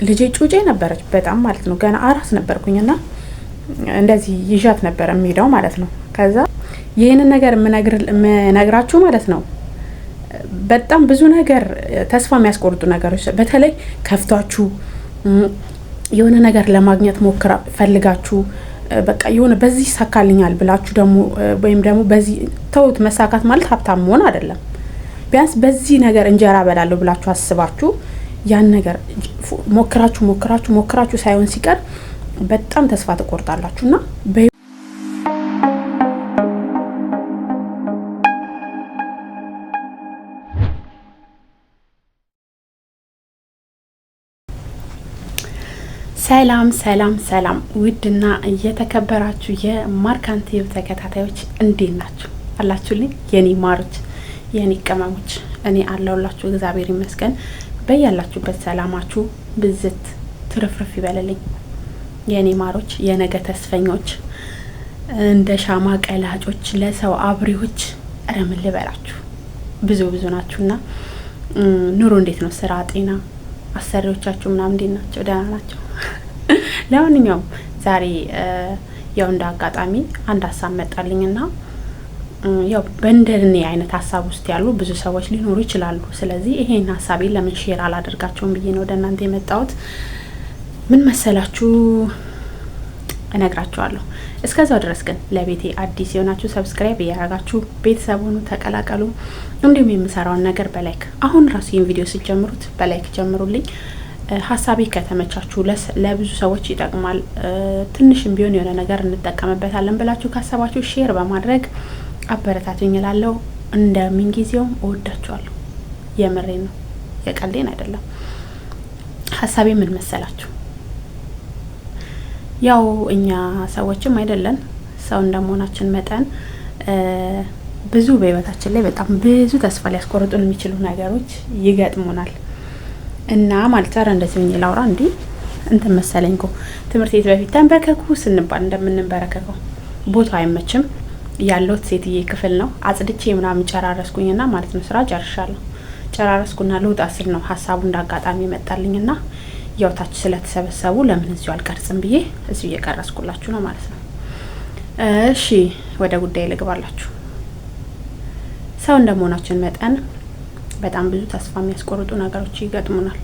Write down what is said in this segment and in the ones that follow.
ልጄ ጩጬ ነበረች በጣም ማለት ነው። ገና አራስ ነበርኩኝና እንደዚህ ይዣት ነበር የሚሄደው ማለት ነው። ከዛ ይሄንን ነገር የምነግራችሁ ማለት ነው በጣም ብዙ ነገር ተስፋ የሚያስቆርጡ ነገሮች በተለይ ከፍቷችሁ የሆነ ነገር ለማግኘት ፈልጋችሁ በቃ የሆነ በዚህ ይሳካልኛል ብላችሁ ደግሞ ወይም ደግሞ በዚህ ተውት መሳካት ማለት ሀብታም መሆን አይደለም። ቢያንስ በዚህ ነገር እንጀራ በላለሁ ብላችሁ አስባችሁ ያን ነገር ሞክራችሁ ሳይሆን ሲቀር በጣም ተስፋ ትቆርጣላችሁና ሰላም ውድና እየተከበራችሁ የማርካን ቲቪ ተከታታዮች እንዴት ናችሁ? አላችሁልኝ የኔ ማሮች የኔ ቅመሞች? እኔ አለሁላችሁ እግዚአብሔር ይመስገን። በያላችሁበት ሰላማችሁ ብዝት ትርፍርፍ ይበልልኝ የኔ ማሮች፣ የነገ ተስፈኞች፣ እንደ ሻማ ቀላጮች፣ ለሰው አብሪዎች ረምን ልበላችሁ ብዙ ናችሁና ኑሮ እንዴት ነው? ስራ፣ ጤና፣ አሰሪዎቻችሁ ምናምን እንዴት ናቸው? ደህና ናቸው? ለማንኛውም ዛሬ ያው እንደ አጋጣሚ አንድ ሀሳብ መጣልኝና ያው በእንደኔ አይነት ሀሳብ ውስጥ ያሉ ብዙ ሰዎች ሊኖሩ ይችላሉ። ስለዚህ ይሄን ሀሳቤን ለምን ሼር አላደርጋቸውም ብዬ ነው ወደ እናንተ የመጣሁት። ምን መሰላችሁ? እነግራችኋለሁ። እስከዛው ድረስ ግን ለቤቴ አዲስ የሆናችሁ ሰብስክራይብ እያደረጋችሁ ቤተሰቡን ተቀላቀሉ። እንዲሁም የምሰራውን ነገር በላይክ አሁን ራሱ ይሄን ቪዲዮ ሲጀምሩት በላይክ ጀምሩልኝ። ሀሳቤ ከተመቻችሁ ለብዙ ሰዎች ይጠቅማል፣ ትንሽም ቢሆን የሆነ ነገር እንጠቀምበታለን ብላችሁ ካሰባችሁ ሼር በማድረግ አበረታቱኝ እላለሁ። እንደምንጊዜውም እወዳችኋለሁ። የምሬን ነው፣ የቀልዴን አይደለም። ሀሳቤ ምን መሰላችሁ? ያው እኛ ሰዎችም አይደለን ሰው እንደመሆናችን መጠን ብዙ በህይወታችን ላይ በጣም ብዙ ተስፋ ሊያስቆርጡን የሚችሉ ነገሮች ይገጥሙናል። እና ማለት አረ እንደዚህ ምን ይላውራ እንዴ እንትን መሰለኝ እኮ ትምህርት ቤት በፊት ተንበርከኩ ስንባል እንደምንበረከከው ቦታው አይመችም። ያለውት ሴትዬ ክፍል ነው። አጽድቼ ምናምን ጨራረስኩኝና ማለት ነው ስራ ጨራረስኩና ልውጣ ስል ነው ሀሳቡ እንዳጋጣሚ መጣልኝና ያው ታች ስለተሰበሰቡ ለምን እዚሁ አልቀርጽም ብዬ እዚሁ እየቀረስኩላችሁ ነው ማለት ነው። እሺ ወደ ጉዳይ ልግባላችሁ። ሰው እንደመሆናችን መጠን በጣም ብዙ ተስፋ የሚያስቆርጡ ነገሮች ይገጥሙናል።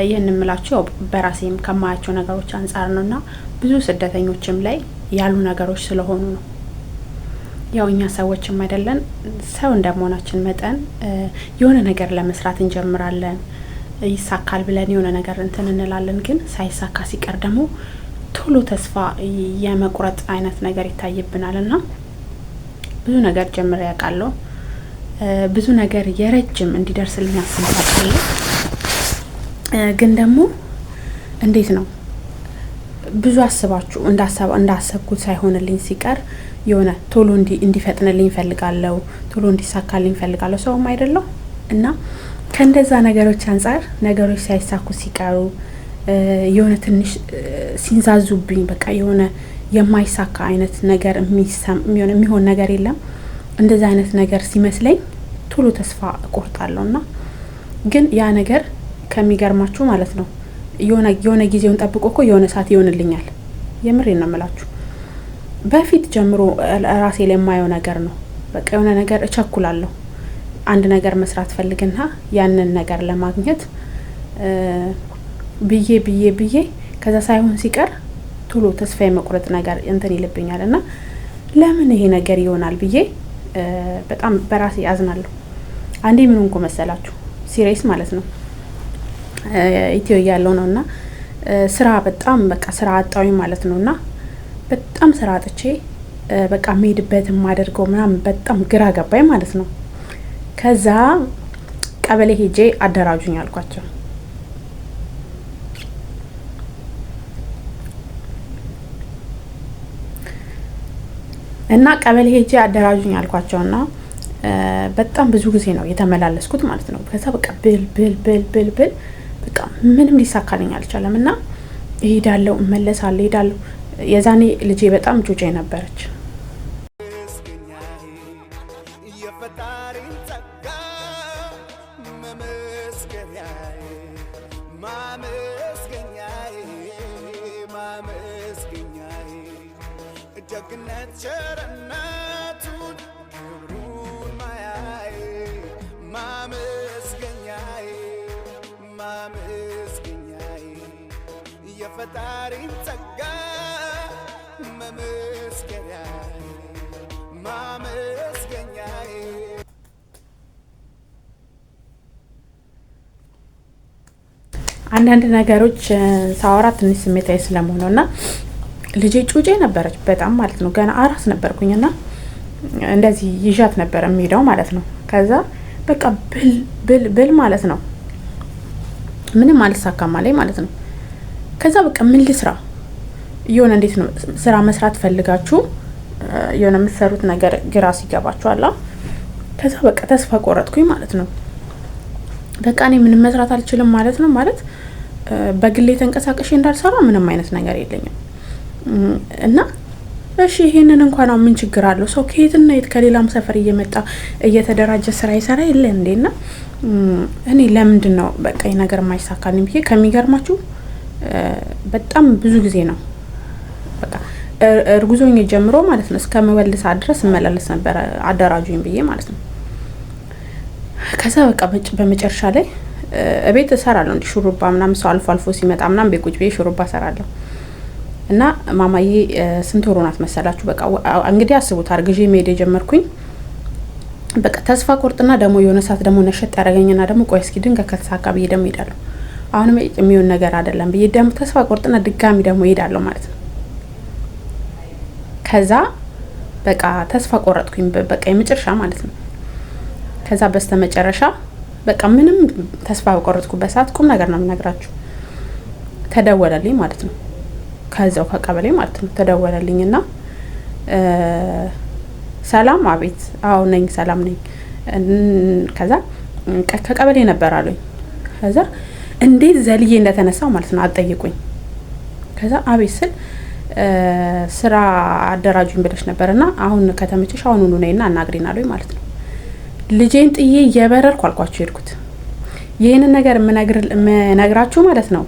ይህን የምላችሁ ያው በራሴም ከማያቸው ነገሮች አንጻር ነውና ብዙ ስደተኞችም ላይ ያሉ ነገሮች ስለሆኑ ነው። ያው እኛ ሰዎችም አይደለን ሰው እንደመሆናችን መጠን የሆነ ነገር ለመስራት እንጀምራለን፣ ይሳካል ብለን የሆነ ነገር እንትን እንላለን። ግን ሳይሳካ ሲቀር ደግሞ ቶሎ ተስፋ የመቁረጥ አይነት ነገር ይታይብናልና ብዙ ነገር ጀምሬ ያውቃለሁ። ብዙ ነገር የረጅም እንዲደርስልኝ አስባለሁ። ግን ደግሞ እንዴት ነው ብዙ አስባችሁ እንዳሰብኩት ሳይሆንልኝ ሲቀር የሆነ ቶሎ እንዲፈጥንልኝ ፈልጋለሁ፣ ቶሎ እንዲሳካልኝ ፈልጋለሁ። ሰውም አይደለም እና ከእንደዛ ነገሮች አንጻር ነገሮች ሳይሳኩ ሲቀሩ የሆነ ትንሽ ሲንዛዙብኝ በቃ የሆነ የማይሳካ አይነት ነገር የሚሆን ነገር የለም። እንደዛ አይነት ነገር ሲመስለኝ ቶሎ ተስፋ እቆርጣለሁና ግን ያ ነገር ከሚገርማችሁ ማለት ነው የሆነ ጊዜውን ጠብቆ እኮ የሆነ ሰዓት ይሆንልኛል። የምሬን ነው የምላችሁ። በፊት ጀምሮ ራሴ ላይ የማየው ነገር ነው። በቃ የሆነ ነገር እቸኩላለሁ። አንድ ነገር መስራት ፈልግና ያንን ነገር ለማግኘት ብዬ ከዛ ሳይሆን ሲቀር ቶሎ ተስፋ የመቁረጥ ነገር እንትን ይልብኛልና ለምን ይሄ ነገር ይሆናል ብዬ በጣም በራሴ ያዝናለሁ። አንዴ ምን ሆንኩ መሰላችሁ? ሲሪየስ ማለት ነው ኢትዮ ያለው ነውና ስራ በጣም በቃ ስራ አጣውኝ ማለት ነውና በጣም ስራ አጥቼ በቃ መሄድበት ማደርገው ምናምን በጣም ግራ ገባኝ ማለት ነው። ከዛ ቀበሌ ሄጄ አደራጁኝ አልኳቸው። እና ቀበሌ ሄጄ አደራጁኝ አልኳቸውና በጣም ብዙ ጊዜ ነው የተመላለስኩት ማለት ነው። ከዛ በቃ ብል በቃ ምንም ሊሳካልኝ አልቻለም። እና እሄዳለሁ እመለሳለሁ። የዛኔ ልጄ በጣም ጩጬ ነበረች። ደግነት ቸርነቱን ክብሩን ማያይ ማመስገኛዬ ማመስገኛዬ የፈጣሪን ጸጋ መመስገኛዬ ማመስገኛዬ አንዳንድ ነገሮች ሳወራ ትንሽ ስሜታዊ ስለመሆኑና ልጄ ጩጬ ነበረች በጣም ማለት ነው። ገና አራስ ነበርኩኝና እንደዚህ ይዣት ነበር የሚሄደው ማለት ነው። ከዛ በቃ ብል ማለት ነው ምንም አልሳካም አለኝ ማለት ነው። ከዛ በቃ ምን ልስራ የሆነ እንዴት ነው ስራ መስራት ፈልጋችሁ የሆነ የምትሰሩት ነገር ግራ ሲገባችኋል። ከዛ በቃ ተስፋ ቆረጥኩኝ ማለት ነው። በቃ እኔ ምንም መስራት አልችልም ማለት ነው። ማለት በግሌ ተንቀሳቀሽ እንዳልሰራ ምንም አይነት ነገር የለኝም እና እሺ ይሄንን እንኳን ምን ችግር አለው? ሰው ከየትና የት ከሌላም ሰፈር እየመጣ እየተደራጀ ስራ ይሰራ የለ እንዴና እኔ ለምንድን ነው በቃ ይሄ ነገር የማይሳካልኝ ብዬ ከሚገርማችሁ በጣም ብዙ ጊዜ ነው በቃ እርጉዞኝ ጀምሮ ማለት ነው እስከመወልሳ ድረስ መላለስ ነበር አደራጁኝ ብዬ ማለት ነው። ከዛ በቃ በመጨረሻ ላይ እቤት እሰራለሁ እንዲ ሹሩባ ምናምን ሰው አልፎ አልፎ ሲመጣ ምናምን ቤት ቁጭ ብዬ ሹሩባ እሰራለሁ እና ማማዬ ስንት ወር ናት መሰላችሁ? በቃ እንግዲህ አስቡት አርግዤ መሄድ ጀመርኩኝ። በቃ ተስፋ ቆርጥና ደግሞ የሆነ ሰዓት ደግሞ ነሸጥ ያደረገኝና ደግሞ ቆይ እስኪ ድንገት ከተሳካ ብዬ ደግሞ እሄዳለሁ። አሁንም የሚሆን ነገር አይደለም ብዬ ደግሞ ተስፋ ቆርጥና ድጋሚ ደግሞ እሄዳለሁ ማለት ነው። ከዛ በቃ ተስፋ ቆረጥኩኝ በቃ የመጨረሻ ማለት ነው። ከዛ በስተመጨረሻ በቃ ምንም ተስፋ ቆረጥኩበት ሰዓት ቁም ነገር ነው የምነግራችሁ ተደወለልኝ ማለት ነው። ከዛው ከቀበሌ ማለት ነው ተደወለልኝና ሰላም አቤት አዎ ነኝ ሰላም ነኝ ከዛ ከቀበሌ ነበር አሉኝ። ከዛ እንዴት ዘልዬ እንደተነሳው ማለት ነው አጠይቁኝ። ከዛ አቤት ስል ስራ አደራጁኝ ብለሽ ነበርና አሁን ከተመቸሽ አሁን ነይና አናግሪኝ አሉኝ ማለት ነው። ልጄን ጥዬ እየበረርኩ አልኳችሁ ሄድኩት። ይሄንን ነገር የምነግራችሁ ማለት ነው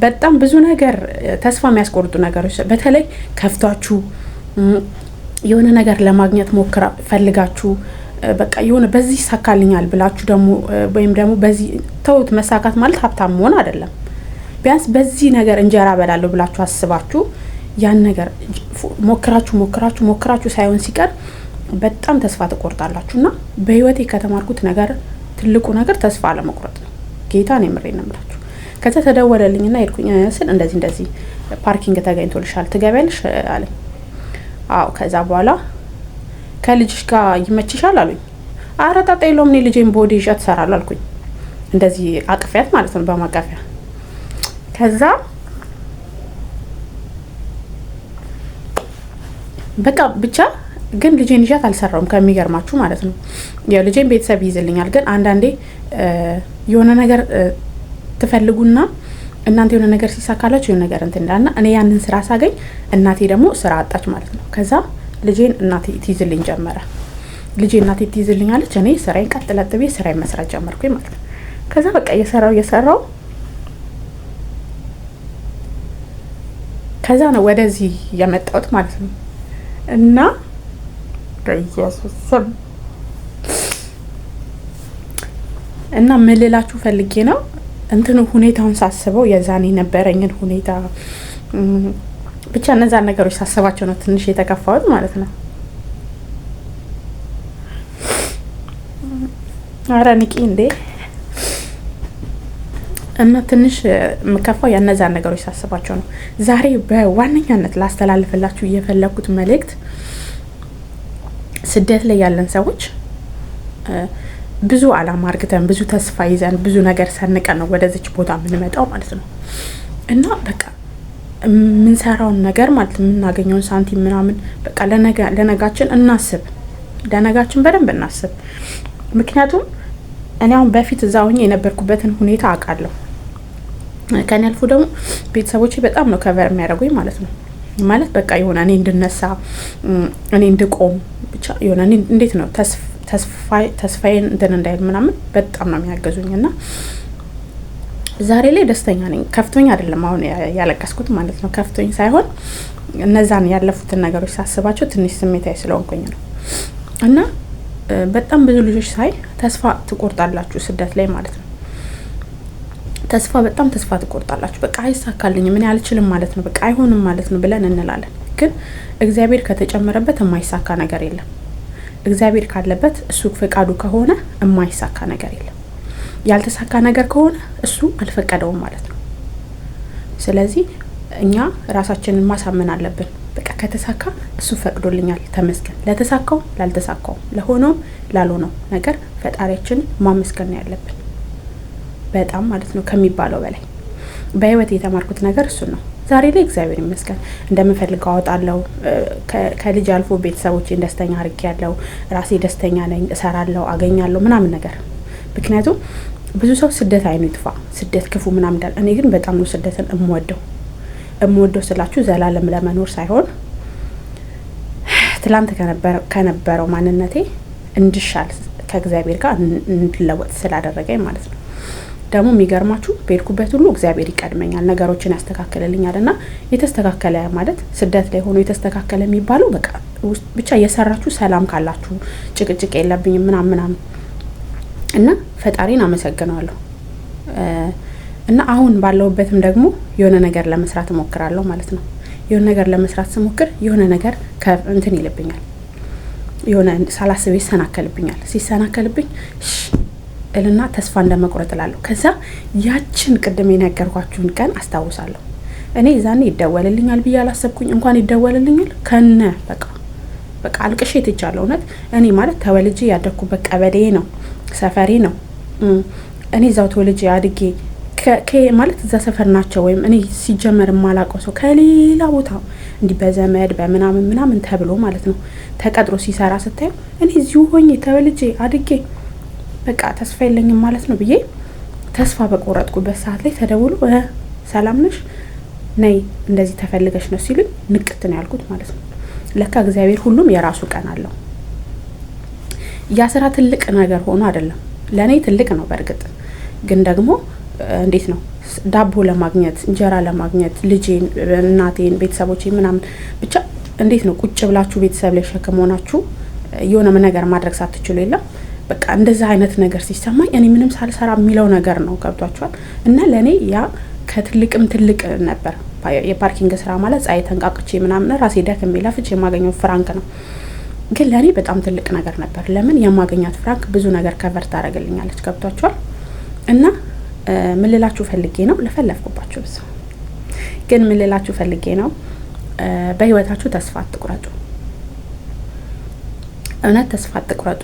በጣም ብዙ ነገር ተስፋ የሚያስቆርጡ ነገሮች በተለይ ከፍቷችሁ የሆነ ነገር ለማግኘት ፈልጋችሁ በቃ የሆነ በዚህ ይሳካልኛል ብላችሁ ደግሞ ወይም ደግሞ በዚህ ተውት መሳካት ማለት ሀብታም መሆን አይደለም። ቢያንስ በዚህ ነገር እንጀራ በላለሁ ብላችሁ አስባችሁ ያን ነገር ሞክራችሁ ሳይሆን ሲቀር በጣም ተስፋ ተቆርጣላችሁና በህይወቴ ከተማርኩት ነገር ትልቁ ነገር ተስፋ አለመቁረጥ ነው። ጌታን የምሬን ነው የምላችሁ። ከዛ ተደወለልኝና ሄድኩኝ ስል እንደዚህ ፓርኪንግ ተገኝቶልሻል ትገቢያለሽ አለኝ። አዎ ከዛ በኋላ ከልጅሽ ጋር ይመችሻል አሉኝ። ኧረ ጣጣ የለውም እኔ ልጄን ቦዲ ይዣት እሰራለሁ አልኩኝ። እንደዚህ አቅፊያት ማለት ነው በማቀፊያ። ከዛ በቃ ብቻ ግን ልጄን ይዣት አልሰራውም ከሚገርማችሁ ማለት ነው። ያው ልጄን ቤተሰብ ይይዝልኛል ግን አንዳንዴ የሆነ ነገር ትፈልጉና እናንተ የሆነ ነገር ሲሳካላችሁ የሆነ ነገር እንትን እንዳልና እኔ ያንን ስራ ሳገኝ እናቴ ደግሞ ስራ አጣች ማለት ነው። ከዛ ልጄን እናቴ ትይዝልኝ ጀመረ። ልጄ እናቴ ትይዝልኛለች፣ እኔ ስራዬን ቀጥለጥ ብዬ ስራዬን መስራት ጀመርኩኝ ማለት ነው። ከዛ በቃ እየሰራው ከዛ ነው ወደዚህ የመጣሁት ማለት ነው። እና ኢየሱስ እና ምን ልላችሁ ፈልጌ ነው እንትኑ ሁኔታውን ሳስበው የዛኔ ነበረኝን ሁኔታ ብቻ እነዛን ነገሮች ሳስባቸው ነው ትንሽ የተከፋሁት ማለት ነው። ኧረ ንቂ እንዴ! እና ትንሽ የምከፋው የእነዛን ነገሮች ሳስባቸው ነው። ዛሬ በዋነኛነት ላስተላልፍላችሁ እየፈለኩት መልእክት ስደት ላይ ያለን ሰዎች ብዙ አላማ አርግተን ብዙ ተስፋ ይዘን ብዙ ነገር ሰንቀን ነው ወደዚች ቦታ የምንመጣው ማለት ነው። እና በቃ የምንሰራውን ነገር ማለት የምናገኘውን ሳንቲም ምናምን በቃ ለነጋችን እናስብ፣ ለነጋችን በደንብ እናስብ። ምክንያቱም እኔ አሁን በፊት እዛ ሆኜ የነበርኩበትን ሁኔታ አውቃለሁ። ከኔ አልፎ ደግሞ ቤተሰቦቼ በጣም ነው ከቨር የሚያደርጉኝ ማለት ነው። ማለት በቃ የሆነ እኔ እንድነሳ እኔ እንድቆም ብቻ የሆነ እኔ እንዴት ነው ተስፋዬን እንትን እንዳይል ምናምን በጣም ነው የሚያገዙኝና ዛሬ ላይ ደስተኛ ነኝ። ከፍቶኝ አይደለም አሁን ያለቀስኩት ማለት ነው። ከፍቶኝ ሳይሆን እነዛን ያለፉትን ነገሮች ሳስባቸው ትንሽ ስሜታዊ ስለሆንኩኝ ነው። እና በጣም ብዙ ልጆች ሳይ ተስፋ ትቆርጣላችሁ ስደት ላይ ማለት ነው። በጣም ተስፋ ትቆርጣላችሁ። በቃ አይሳካልኝም፣ ምን አልችልም ማለት ነው፣ በቃ አይሆንም ማለት ነው ብለን እንላለን። ግን እግዚአብሔር ከተጨመረበት የማይሳካ ነገር የለም። እግዚአብሔር ካለበት እሱ ፈቃዱ ከሆነ የማይሳካ ነገር የለም። ያልተሳካ ነገር ከሆነ እሱ አልፈቀደውም ማለት ነው። ስለዚህ እኛ ራሳችንን ማሳመን አለብን። በቃ ከተሳካ እሱ ፈቅዶልኛል ተመስገን። ለተሳካው ላልተሳካው፣ ለሆነው ላልሆነው ነገር ፈጣሪያችንን ማመስገን ነው ያለብን። በጣም ማለት ነው ከሚባለው በላይ በህይወት የተማርኩት ነገር እሱ ነው። ዛሬ ላይ እግዚአብሔር ይመስገን እንደምፈልገው አወጣለሁ። ከልጅ አልፎ ቤተሰቦቼን ደስተኛ አድርጌያለሁ። ራሴ ደስተኛ ነኝ፣ እሰራለሁ፣ አገኛለሁ ምናምን ነገር። ምክንያቱም ብዙ ሰው ስደት አይኑ ይጥፋ፣ ስደት ክፉ ምናምን እንዳል፣ እኔ ግን በጣም ነው ስደትን እምወደው ስላችሁ ዘላለም ለመኖር ሳይሆን ትላንት ከነበረው ማንነቴ እንድሻል ከእግዚአብሔር ጋር እንድለወጥ ስላደረገኝ ማለት ነው። ደግሞ የሚገርማችሁ በሄድኩበት ሁሉ እግዚአብሔር ይቀድመኛል፣ ነገሮችን ያስተካክልልኛል። እና የተስተካከለ ማለት ስደት ላይ ሆኖ የተስተካከለ የሚባለው በቃ ብቻ እየሰራችሁ ሰላም ካላችሁ ጭቅጭቅ የለብኝም ምናምን እና ፈጣሪን አመሰግናለሁ። እና አሁን ባለሁበትም ደግሞ የሆነ ነገር ለመስራት እሞክራለሁ ማለት ነው። የሆነ ነገር ለመስራት ስሞክር የሆነ ነገር እንትን ይልብኛል፣ የሆነ ሳላስብ ይሰናከልብኛል። ሲሰናከልብኝ እልና ተስፋ እንደመቁረጥ እላለሁ። ከዛ ያችን ቅድም የነገርኳችሁን ቀን አስታውሳለሁ። እኔ ዛኔ ይደወልልኛል ብዬ አላሰብኩኝ። እንኳን ይደወልልኛል ከነ በቃ አልቅሼ ትቻለሁ። እውነት እኔ ማለት ተወልጄ ያደግኩበት ቀበሌ ነው፣ ሰፈሬ ነው። እኔ እዛው ተወልጄ አድጌ ማለት እዛ ሰፈር ናቸው። ወይም እኔ ሲጀመር የማላውቀው ሰው ከሌላ ቦታ እንዲህ በዘመድ በምናምን ተብሎ ማለት ነው ተቀጥሮ ሲሰራ ስታዩ እኔ እዚሁ ሆኜ ተወልጄ አድጌ በቃ ተስፋ የለኝም ማለት ነው ብዬ ተስፋ በቆረጥኩበት ሰዓት ላይ ተደውሎ ሰላም ነሽ ነይ እንደዚህ ተፈልገሽ ነው ሲሉኝ ንቅት ነው ያልኩት ማለት ነው። ለካ እግዚአብሔር ሁሉም የራሱ ቀን አለው። ያ ስራ ትልቅ ነገር ሆኖ አይደለም፣ ለኔ ትልቅ ነው በእርግጥ። ግን ደግሞ እንዴት ነው ዳቦ ለማግኘት እንጀራ ለማግኘት ልጄን፣ እናቴን፣ ቤተሰቦቼን ምናምን ብቻ እንዴት ነው ቁጭ ብላችሁ ቤተሰብ ላይ ሸክም ሆናችሁ የሆነ ነገር ማድረግ ሳትችሉ የለም በቃ እንደዛ አይነት ነገር ሲሰማኝ እኔ ምንም ሳልሰራ የሚለው ነገር ነው። ገብቷችኋል? እና ለኔ ያ ከትልቅም ትልቅ ነበር። የፓርኪንግ ስራ ማለት ፀሐይ ተንቃቅቼ ምናምን ራሴ ደክሜ ለፍቼ የማገኘው ፍራንክ ነው። ግን ለኔ በጣም ትልቅ ነገር ነበር። ለምን የማገኛት ፍራንክ ብዙ ነገር ከቨር ታደርግልኛለች። ገብቷችኋል? እና ምን ልላችሁ ፈልጌ ነው፣ ለፈለፍኩባችሁ ብዙ ግን ምን ልላችሁ ፈልጌ ነው፣ በህይወታችሁ ተስፋ አትቁረጡ። እውነት ተስፋ አትቁረጡ።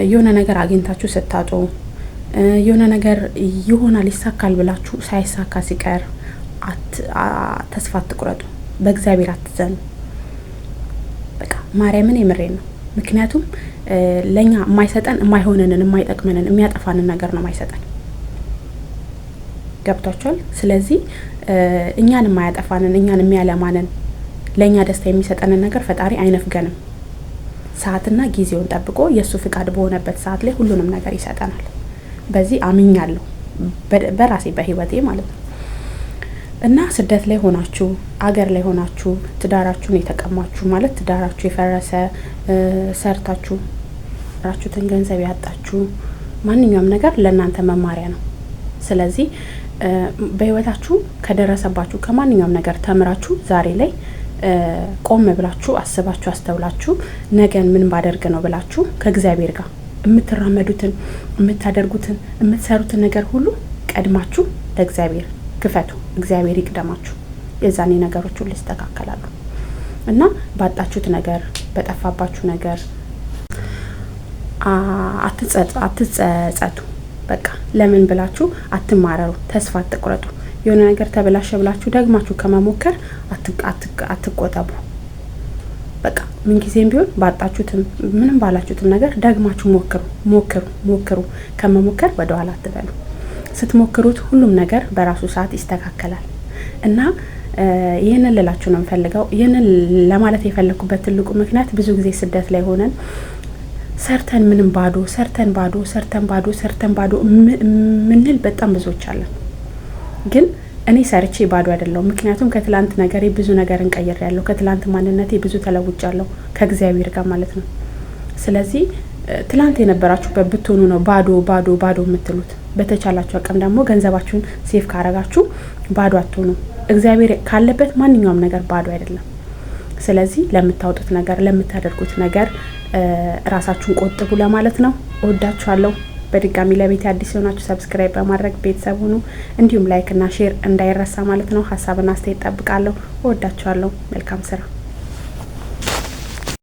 የሆነ ነገር አግኝታችሁ ስታጡ፣ የሆነ ነገር ይሆናል ይሳካል ብላችሁ ሳይሳካ ሲቀር ተስፋ አትቁረጡ። በእግዚአብሔር አትዘኑ። በቃ ማርያምን የምሬን ነው። ምክንያቱም ለኛ የማይሰጠን የማይሆነንን የማይጠቅመንን የሚያጠፋንን ነገር ነው የማይሰጠን። ገብቷችኋል? ስለዚህ እኛን የማያጠፋንን እኛን የሚያለማንን ለኛ ደስታ የሚሰጠንን ነገር ፈጣሪ አይነፍገንም። ሰዓትና ጊዜውን ጠብቆ የሱ ፍቃድ በሆነበት ሰዓት ላይ ሁሉንም ነገር ይሰጠናል። በዚህ አምኛለሁ በራሴ በህይወቴ ማለት ነው። እና ስደት ላይ ሆናችሁ አገር ላይ ሆናችሁ ትዳራችሁን የተቀማችሁ ማለት ትዳራችሁ የፈረሰ ሰርታችሁ ራችሁትን ገንዘብ ያጣችሁ ማንኛውም ነገር ለእናንተ መማሪያ ነው። ስለዚህ በህይወታችሁ ከደረሰባችሁ ከማንኛውም ነገር ተምራችሁ ዛሬ ላይ ቆም ብላችሁ አስባችሁ አስተውላችሁ ነገን ምን ባደርግ ነው ብላችሁ ከእግዚአብሔር ጋር የምትራመዱትን የምታደርጉትን የምትሰሩትን ነገር ሁሉ ቀድማችሁ ለእግዚአብሔር ክፈቱ። እግዚአብሔር ይቅደማችሁ። የዛኔ ነገሮች ሁሉ ይስተካከላሉ። እና ባጣችሁት ነገር በጠፋባችሁ ነገር አትጸጸቱ። በቃ ለምን ብላችሁ አትማረሩ። ተስፋ አትቁረጡ። የሆነ ነገር ተበላሸ ብላችሁ ደግማችሁ ከመሞከር አትቆጠቡ። በቃ ምን ጊዜም ቢሆን ባጣችሁትም ምንም ባላችሁትም ነገር ደግማችሁ ሞክሩ። ከመሞከር ወደ ኋላ አትበሉ። ስትሞክሩት ሁሉም ነገር በራሱ ሰዓት ይስተካከላል። እና ይሄንን ልላችሁ ነው የምፈልገው። ይሄንን ለማለት የፈለኩበት ትልቁ ምክንያት ብዙ ጊዜ ስደት ላይ ሆነን ሰርተን ምንም ባዶ ምንል በጣም ብዙዎች አለን። ግን እኔ ሰርቼ ባዶ አይደለሁም። ምክንያቱም ከትላንት ነገሬ ብዙ ነገር እንቀይሬያለሁ። ከትላንት ማንነቴ ብዙ ተለውጫለሁ ከእግዚአብሔር ጋር ማለት ነው። ስለዚህ ትላንት የነበራችሁበት ብትሆኑ ነው ባዶ ባዶ ባዶ የምትሉት። በተቻላችሁ አቅም ደግሞ ገንዘባችሁን ሴፍ ካረጋችሁ ባዶ አትሆኑ። እግዚአብሔር ካለበት ማንኛውም ነገር ባዶ አይደለም። ስለዚህ ለምታወጡት ነገር ለምታደርጉት ነገር ራሳችሁን ቆጥቡ ለማለት ነው። እወዳችኋለሁ። በድጋሚ ለቤት አዲስ ሆናችሁ ሰብስክራይብ በማድረግ ቤተሰብ ሁኑ። እንዲሁም ላይክ እና ሼር እንዳይረሳ ማለት ነው። ሀሳብና አስተያየት ጠብቃለሁ። እወዳችኋለሁ። መልካም ስራ